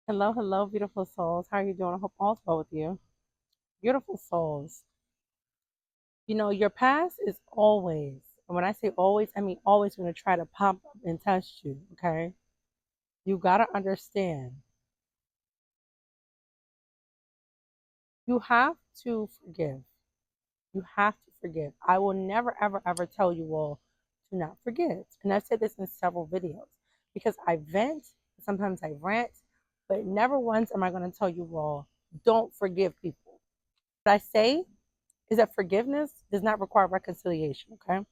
Hello, hello, beautiful souls. How are you doing? I hope all's well with you. Beautiful souls. Your past is always, and when I say always, I mean always going to try to pop up and test you, okay? You got to understand. You have to forgive. You have to forgive. I will never, ever, ever tell you all to not forgive. And I've said this in several videos because I vent, sometimes I rant, but never once am I going to tell you all, don't forgive people. What I say is that forgiveness does not require reconciliation, okay?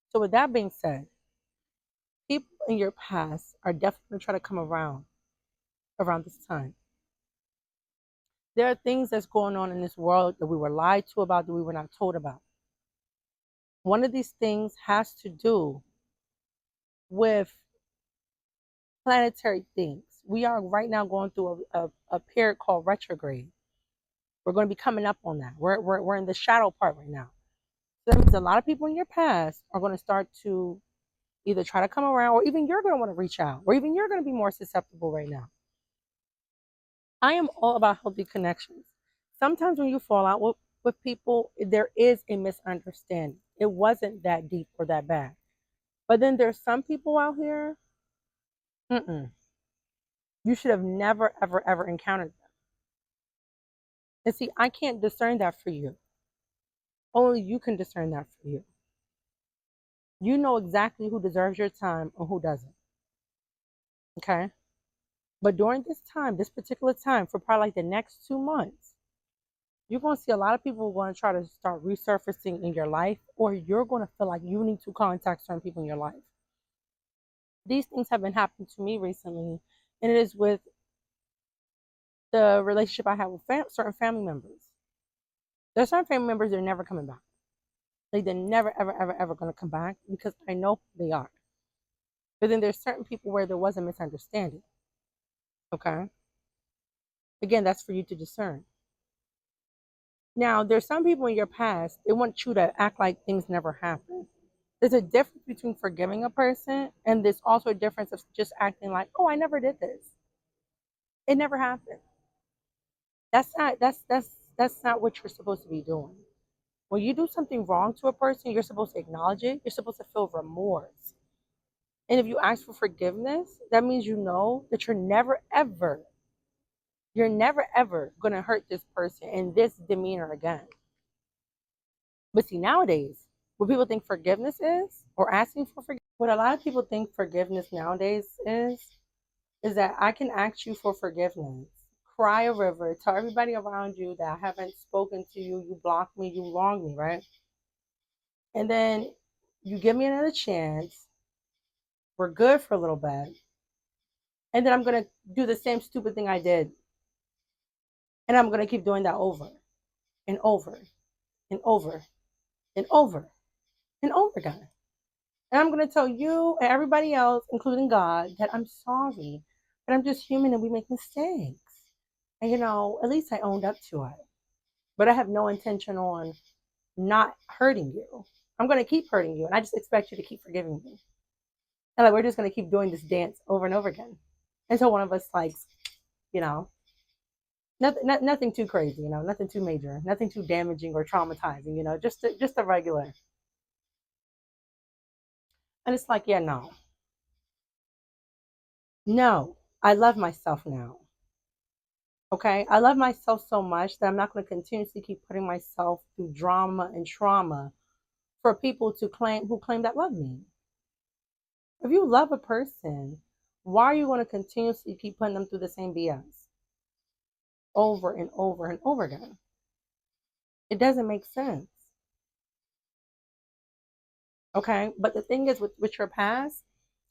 So, with that being said, people in your past are definitely going to try to come around this time. There are things that's going on in this world that we were lied to about, that we were not told about. One of these things has to do with planetary things. We are right now going through a period called retrograde. We're going to be coming up on that. We're in the shadow part right now. So that means a lot of people in your past are going to start to either try to come around, or even you're going to want to reach out, or even you're going to be more susceptible right now. I am all about healthy connections. Sometimes when you fall out with people, there is a misunderstanding. It wasn't that deep or that bad. But then there's some people out here, mm-mm, you should have never, ever, ever encountered them. And see, I can't discern that for you. Only you can discern that for you. You know exactly who deserves your time and who doesn't. Okay? But during this time, this particular time, for probably like the next 2 months, you're going to see a lot of people going to try to start resurfacing in your life, or you're going to feel like you need to contact certain people in your life. These things have been happening to me recently, and it is with the relationship I have with certain family members. There's certain family members that are never coming back. Like, they're never, ever, ever, ever going to come back because I know who they are. But then there's certain people where there was a misunderstanding. Okay? Again, that's for you to discern. Now, there's some people in your past, they want you to act like things never happened. There's a difference between forgiving a person, and there's also a difference of just acting like, oh, I never did this. It never happened. That's not what you're supposed to be doing. When you do something wrong to a person, you're supposed to acknowledge it. You're supposed to feel remorse. And if you ask for forgiveness, that means you know that you're never ever gonna hurt this person in this demeanor again. But see, nowadays, what people think forgiveness is, or asking for forgiveness, what a lot of people think forgiveness nowadays is that I can ask you for forgiveness, cry a river, tell everybody around you that I haven't spoken to you, you blocked me, you wronged me, right? And then you give me another chance, we're good for a little bit, and then I'm gonna do the same stupid thing I did, and I'm gonna keep doing that over and over and over and over and over again. And I'm gonna tell you and everybody else, including God, that I'm sorry, but I'm just human and we make mistakes. And at least I owned up to it. But I have no intention on not hurting you. I'm gonna keep hurting you, and I just expect you to keep forgiving me. And like, we're just gonna keep doing this dance over and over again until one of us likes, you know, nothing too crazy, nothing too major, nothing too damaging or traumatizing, just a regular. And it's like, yeah, no, I love myself now. Okay, I love myself so much that I'm not going to continuously keep putting myself through drama and trauma for people to claim that love me. If you love a person, why are you going to continuously keep putting them through the same BS over and over and over again? It doesn't make sense. Okay, but the thing is, with your past,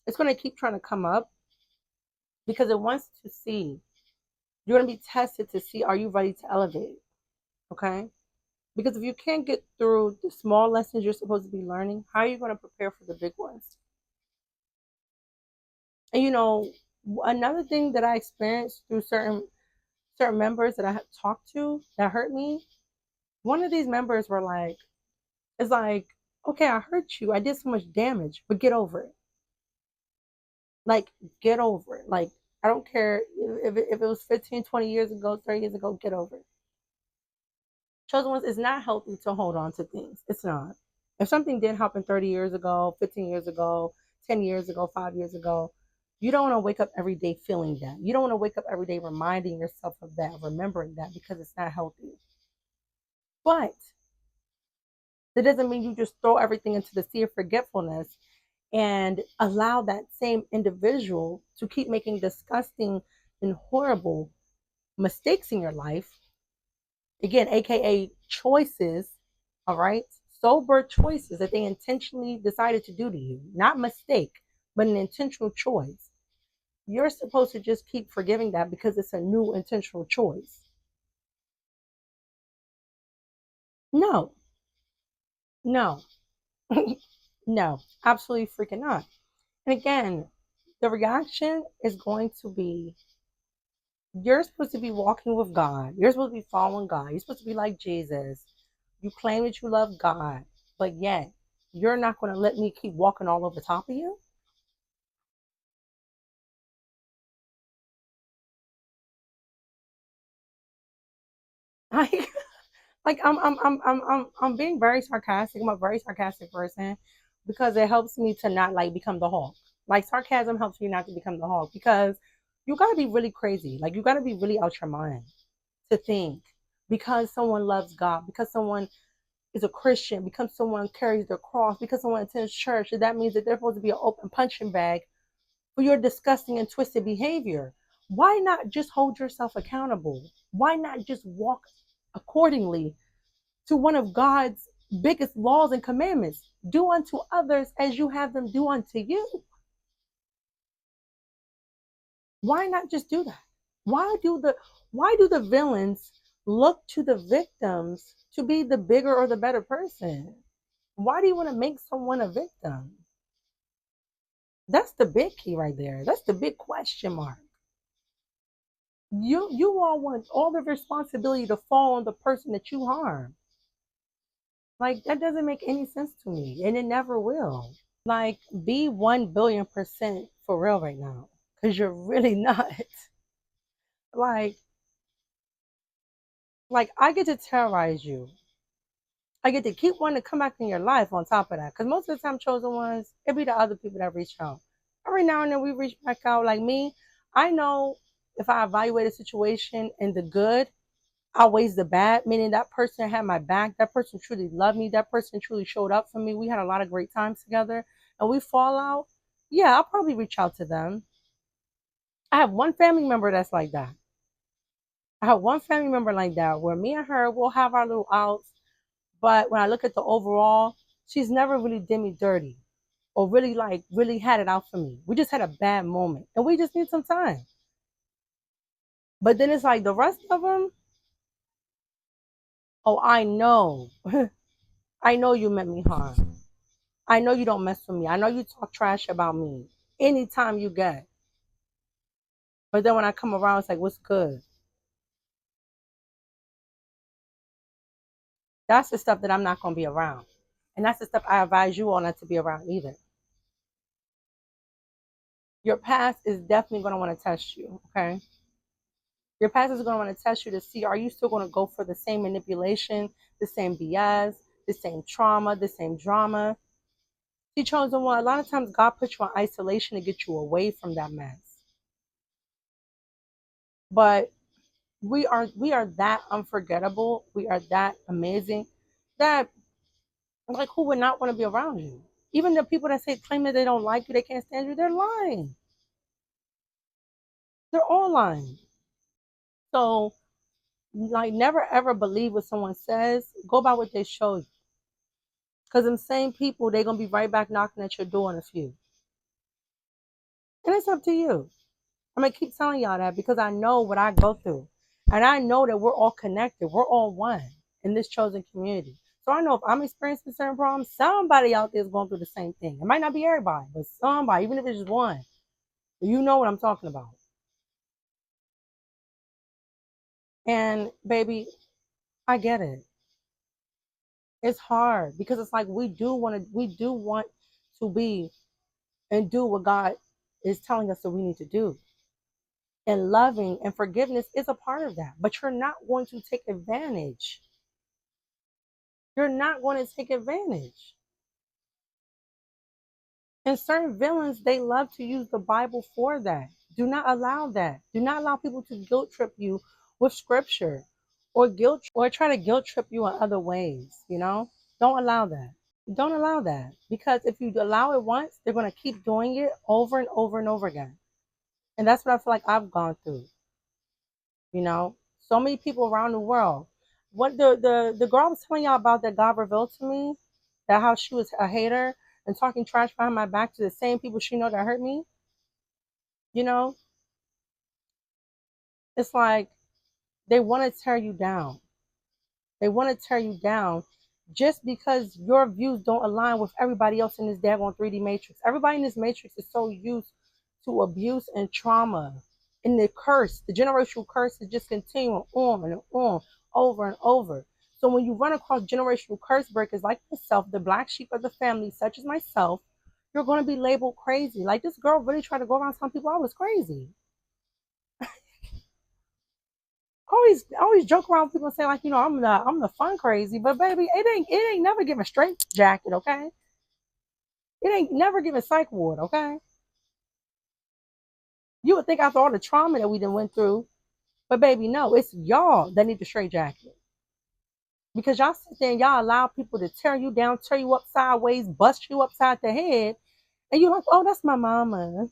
it's going to keep trying to come up because it wants to see. You're going to be tested to see, are you ready to elevate? Okay, because if you can't get through the small lessons you're supposed to be learning, how are you going to prepare for the big ones? And another thing that I experienced through certain members that I have talked to that hurt me, one of these members were like, it's like, okay, I hurt you. I did so much damage, but get over it. Like, get over it. Like, I don't care if it was 15, 20 years ago, 30 years ago, get over it. Chosen ones, it's not healthy to hold on to things. It's not. If something did happen 30 years ago, 15 years ago, 10 years ago, 5 years ago, you don't want to wake up every day feeling that. You don't want to wake up every day reminding yourself of that, remembering that, because it's not healthy. But that doesn't mean you just throw everything into the sea of forgetfulness and allow that same individual to keep making disgusting and horrible mistakes in your life. Again, AKA choices, all right? Sober choices that they intentionally decided to do to you. Not mistake, but an intentional choice. You're supposed to just keep forgiving that because it's a new intentional choice. No, no, no, absolutely freaking not. And again, the reaction is going to be, you're supposed to be walking with God. You're supposed to be following God. You're supposed to be like Jesus. You claim that you love God, but yet you're not going to let me keep walking all over top of you. Like, like I'm being very sarcastic. I'm a very sarcastic person because it helps me to not like become the Hulk. Like sarcasm helps me not to become the Hulk because you got to be really crazy. Like you got to be really out your mind to think because someone loves God, because someone is a Christian, because someone carries their cross, because someone attends church, that means that they're supposed to be an open punching bag for your disgusting and twisted behavior. Why not just hold yourself accountable? Why not just walk accordingly to one of God's biggest laws and commandments? Do unto others as you have them do unto you. Why not just do that? Why do the villains look to the victims to be the bigger or the better person? Why do you want to make someone a victim? That's the big key right there. That's the big question mark. You all want all the responsibility to fall on the person that you harm. Like that doesn't make any sense to me, and it never will. Like be 1 billion% for real right now, because you're really not. Like like I get to terrorize you. I get to keep wanting to come back in your life on top of that. Because most of the time, chosen ones, it be the other people that reach out. Every now and then we reach back out. Like me, I know if I evaluate a situation in the good, outweighs the bad, meaning that person had my back, that person truly loved me, that person truly showed up for me. We had a lot of great times together and we fall out. Yeah, I'll probably reach out to them. I have one family member that's like that. I have one family member like that where me and her will have our little outs. But when I look at the overall, she's never really did me dirty or really like really had it out for me. We just had a bad moment and we just need some time. But then it's like the rest of them, oh, I know. I know you meant me harm. I know you don't mess with me. I know you talk trash about me anytime you get. But then when I come around, it's like, what's good? That's the stuff that I'm not going to be around. And that's the stuff I advise you all not to be around either. Your past is definitely going to want to test you, okay? Your past is going to want to test you to see, are you still going to go for the same manipulation, the same BS, the same trauma, the same drama? See, chosen one, a lot of times God puts you in isolation to get you away from that mess. But we are that unforgettable. We are that amazing that like who would not want to be around you? Even the people that say claim that they don't like you, they can't stand you, they're lying. They're all lying. So like never ever believe what someone says. Go by what they show you. Because them same people, they're gonna be right back knocking at your door in a few. And it's up to you. I'm gonna keep telling y'all that because I know what I go through. And I know that we're all connected. We're all one in this chosen community. So I know if I'm experiencing certain problems, somebody out there is going through the same thing. It might not be everybody, but somebody, even if it's just one, you know what I'm talking about. And baby, I get it. It's hard because it's like we do want to be and do what God is telling us that we need to do. And loving and forgiveness is a part of that. But you're not going to take advantage. You're not going to take advantage. And certain villains, they love to use the Bible for that. Do not allow that. Do not allow people to guilt trip you with scripture or or try to guilt trip you in other ways, you know? Don't allow that. Don't allow that. Because if you allow it once, they're going to keep doing it over and over and over again. And that's what I feel like I've gone through, you know? So many people around the world. What the girl I was telling y'all about that God revealed to me, that how she was a hater and talking trash behind my back to the same people she know that hurt me, you know, it's like they want to tear you down. They want to tear you down just because your views don't align with everybody else in this daggone 3D matrix. Everybody in this matrix is so used to abuse and trauma. And the curse, the generational curse is just continuing on and on, over and over. So when you run across generational curse breakers like myself, the black sheep of the family, such as myself, you're going to be labeled crazy. Like this girl really tried to go around telling people I was crazy. Always joke around with people and say like, you know, I'm the fun crazy, but baby, it ain't never giving straight jacket, okay? It ain't never giving psych ward, okay? You would think after all the trauma that we done went through, but baby, no, it's y'all that need the straight jacket. Because y'all sit there and y'all allow people to tear you down, tear you up sideways, bust you upside the head, and you're like, oh, that's my mama.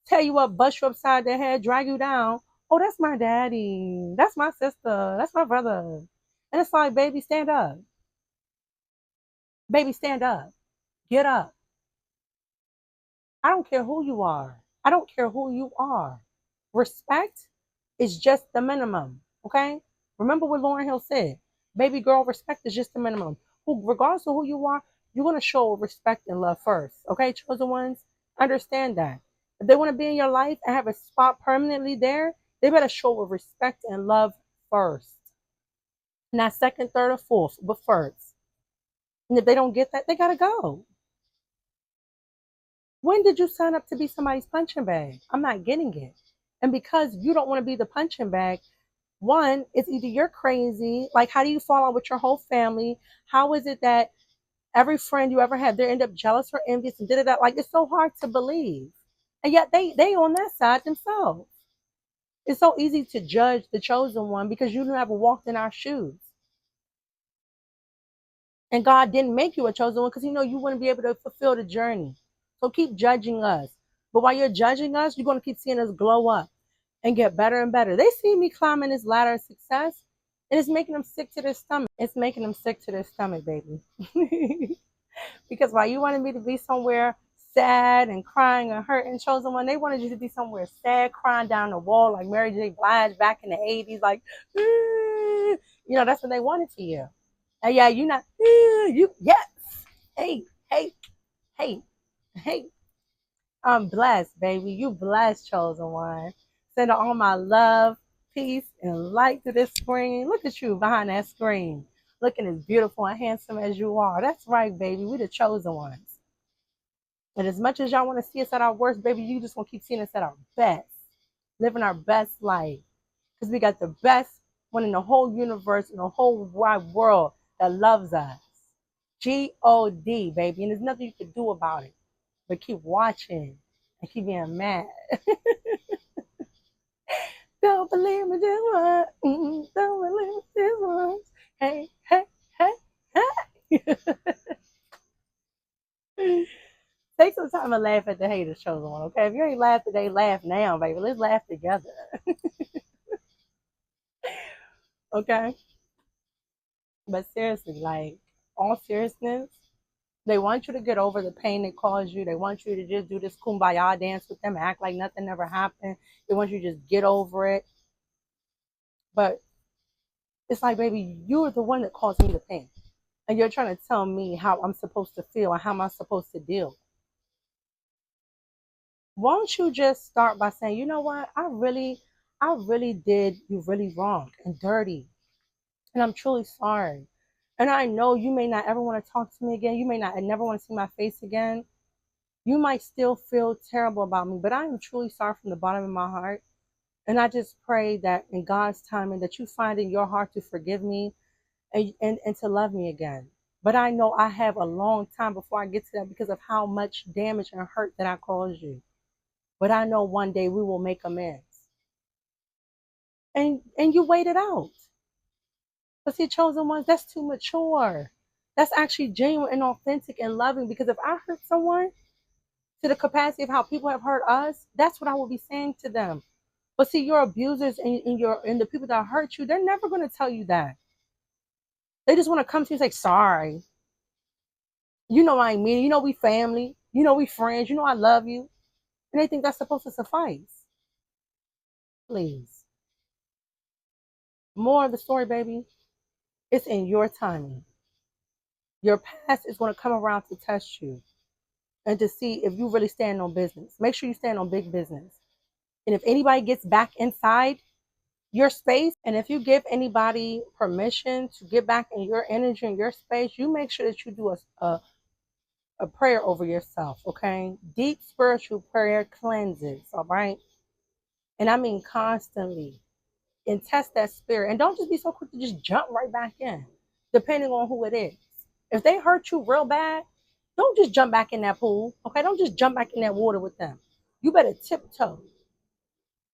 Tear you up, bust you upside the head, drag you down. Oh, that's my daddy. That's my sister. That's my brother. And it's like, baby, stand up. Baby, stand up. Get up. I don't care who you are. I don't care who you are. Respect is just the minimum. Okay? Remember what Lauren Hill said. Baby girl, respect is just the minimum. Regardless of who you are, you're going to show respect and love first. Okay, chosen ones? Understand that. If they want to be in your life and have a spot permanently there, they better show respect and love first. Not second, third, or fourth, but first. And if they don't get that, they got to go. When did you sign up to be somebody's punching bag? I'm not getting it. And because you don't want to be the punching bag, one, it's either you're crazy, like how do you fall out with your whole family? How is it that every friend you ever had, they end up jealous or envious and did that? Like it's so hard to believe. And yet they on that side themselves. It's so easy to judge the chosen one because you never walked in our shoes. And God didn't make you a chosen one because He know you wouldn't be able to fulfill the journey. So keep judging us. But while you're judging us, you're going to keep seeing us glow up and get better and better. They see me climbing this ladder of success, and it's making them sick to their stomach. It's making them sick to their stomach, baby. Because while you wanted me to be somewhere sad and crying and hurting, chosen one, they wanted you to be somewhere sad, crying down the wall like Mary J. Blige back in the 80s, like, you know, that's what they wanted for you. And yeah, you not, you, yes, hey, hey, hey, hey. I'm blessed, baby. You blessed, chosen one. Send all my love, peace, and light to this screen. Look at you behind that screen, looking as beautiful and handsome as you are. That's right, baby. We the chosen ones. And as much as y'all want to see us at our worst, baby, you just want to keep seeing us at our best, living our best life. Because we got the best one in the whole universe, in the whole wide world that loves us. God, baby. And there's nothing you can do about it but keep watching and keep being mad. Don't believe me this one. Don't believe me this one. Hey, hey, hey, hey. Take some time and laugh at the haters, chosen one, okay? If you ain't laughed today, laugh now, baby. Let's laugh together. Okay? But seriously, like, all seriousness, they want you to get over the pain they caused you. They want you to just do this kumbaya dance with them, act like nothing ever happened. They want you to just get over it. But it's like, baby, you're the one that caused me the pain. And you're trying to tell me how I'm supposed to feel and how am I supposed to deal. Won't you just start by saying, you know what? I really did you really wrong and dirty. And I'm truly sorry. And I know you may not ever want to talk to me again. You may not never want to see my face again. You might still feel terrible about me, but I am truly sorry from the bottom of my heart. And I just pray that in God's timing that you find in your heart to forgive me and to love me again. But I know I have a long time before I get to that because of how much damage and hurt that I caused you. But I know one day we will make amends. And you wait it out. But see, chosen ones, that's too mature. That's actually genuine and authentic and loving. Because if I hurt someone to the capacity of how people have hurt us, that's what I will be saying to them. But see, your abusers and the people that hurt you, they're never going to tell you that. They just want to come to you and say, sorry. You know I mean. You know we family. You know we friends. You know I love you. And they think that's supposed to suffice. Please. More of the story, baby. It's in your timing. Your past is going to come around to test you and to see if you really stand on business. Make sure you stand on big business. And if anybody gets back inside your space, and if you give anybody permission to get back in your energy and your space, you make sure that you do a prayer over yourself, okay? Deep spiritual prayer cleanses, all right? And I mean constantly. And test that spirit. And don't just be so quick to just jump right back in, depending on who it is. If they hurt you real bad, don't just jump back in that pool, okay? Don't just jump back in that water with them. You better tiptoe.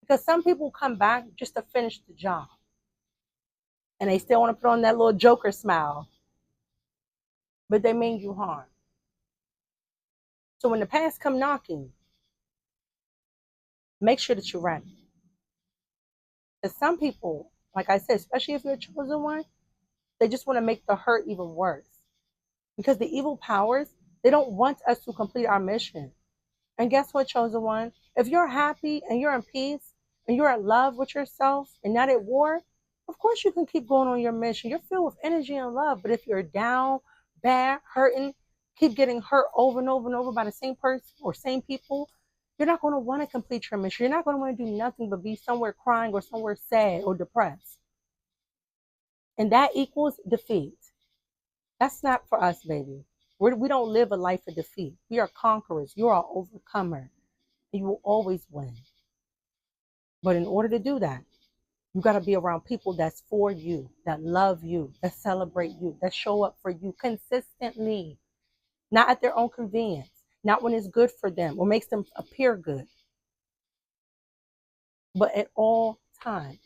Because some people come back just to finish the job. And they still want to put on that little joker smile. But they mean you harm. So when the past come knocking, make sure that you're ready. Because some people, like I said, especially if you're a chosen one, they just want to make the hurt even worse. Because the evil powers, they don't want us to complete our mission. And guess what, chosen one? If you're happy and you're in peace and you're in love with yourself and not at war, of course you can keep going on your mission. You're filled with energy and love. But if you're down, bad, hurting, keep getting hurt over and over and over by the same person or same people, you're not going to want to complete your mission. You're not going to want to do nothing but be somewhere crying or somewhere sad or depressed. And that equals defeat. That's not for us, baby. We don't live a life of defeat. We are conquerors. You are an overcomer. You will always win. But in order to do that, you got to be around people that's for you, that love you, that celebrate you, that show up for you consistently, not at their own convenience, not when it's good for them or makes them appear good, but at all times.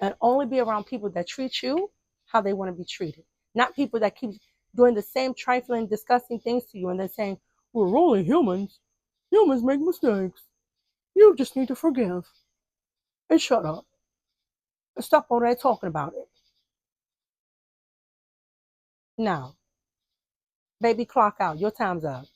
And only be around people that treat you how they want to be treated, not people that keep doing the same trifling, disgusting things to you and then saying, we're only humans. Humans make mistakes. You just need to forgive and shut up and stop all that talking about it. Now, baby, clock out. Your time's up.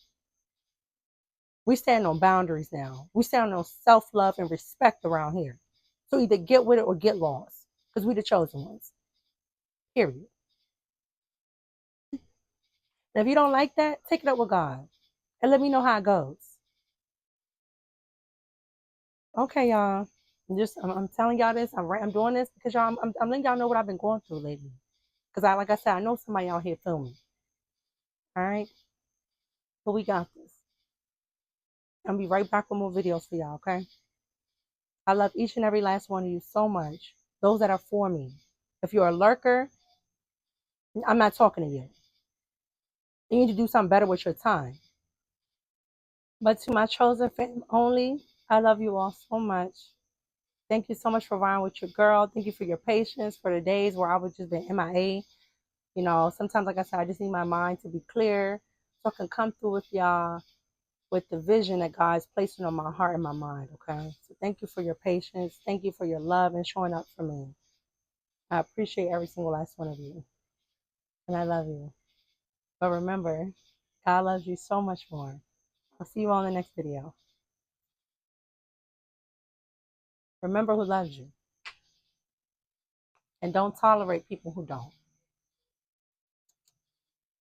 We stand on boundaries now. We stand on self-love and respect around here. So either get with it or get lost because we the chosen ones. Period. And if you don't like that, take it up with God and let me know how it goes. Okay, y'all. I'm telling y'all this. I'm doing this because y'all. I'm letting y'all know what I've been going through lately. Because like I said, I know somebody out here filming. All right, but we got this. I'll be right back with more videos for y'all. Okay. I love each and every last one of you so much. Those that are for me. If you're a lurker, I'm not talking to you. You need to do something better with your time. But to my chosen fam only, I love you all so much. Thank you so much for riding with your girl. Thank you for your patience for the days where I was just been MIA. You know, sometimes, like I said, I just need my mind to be clear so I can come through with y'all with the vision that God's placing on my heart and my mind, okay? So thank you for your patience. Thank you for your love and showing up for me. I appreciate every single last one of you. And I love you. But remember, God loves you so much more. I'll see you all in the next video. Remember who loves you. And don't tolerate people who don't.